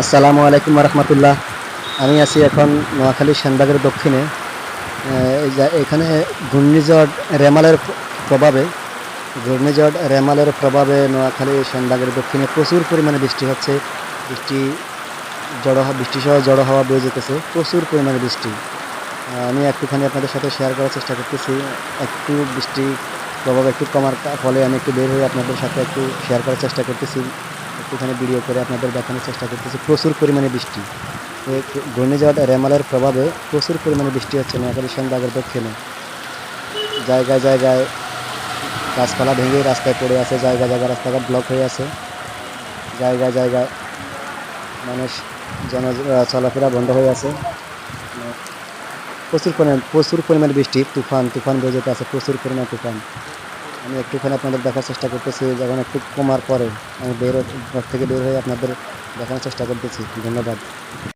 আসসালামু আলাইকুম রহমতুল্লাহ। আমি আছি এখন নোয়াখালী সেনবাগের দক্ষিণে। এখানে ঘূর্ণিঝড় রেমালের প্রভাবে নোয়াখালী সেনবাগের দক্ষিণে প্রচুর পরিমাণে বৃষ্টি হচ্ছে। বৃষ্টি বৃষ্টি সহ জড়ো হওয়া বয়ে যেতেছে, প্রচুর পরিমাণে বৃষ্টি। আমি একটুখানি আপনাদের সাথে শেয়ার করার চেষ্টা করতেছি। একটু বৃষ্টি প্রভাব একটু কমার ফলে আমি একটু বের হয়ে আপনাদের সাথে একটু শেয়ার করার চেষ্টা করতেছি। একটুখানি ভিডিও করে আপনাদের দেখানোর চেষ্টা করতেছি। প্রচুর পরিমাণে বৃষ্টি, এই ঘূর্ণিঝড় রেমালের প্রভাবে প্রচুর পরিমাণে বৃষ্টি হচ্ছে নোয়াখালী সেনবাগের দক্ষিণে। জায়গায় জায়গায় গাছপালা ভেঙে রাস্তায় পড়ে আছে, জায়গায় জায়গায় রাস্তাঘাট ব্লক হয়ে আছে, জায়গায় জায়গায় মানুষ চলাফেরা বন্ধ হয়ে আছে। প্রচুর পরিমাণে বৃষ্টি, তুফান তুফান বয়ে যেতে আছে, প্রচুর পরিমাণ তুফান। আমি একটুখানি আপনাদের দেখার চেষ্টা করতেছি, যখন একটু কমার পরে আমি ঘর থেকে বের হয়ে আপনাদের দেখানোর চেষ্টা করতেছি। ধন্যবাদ।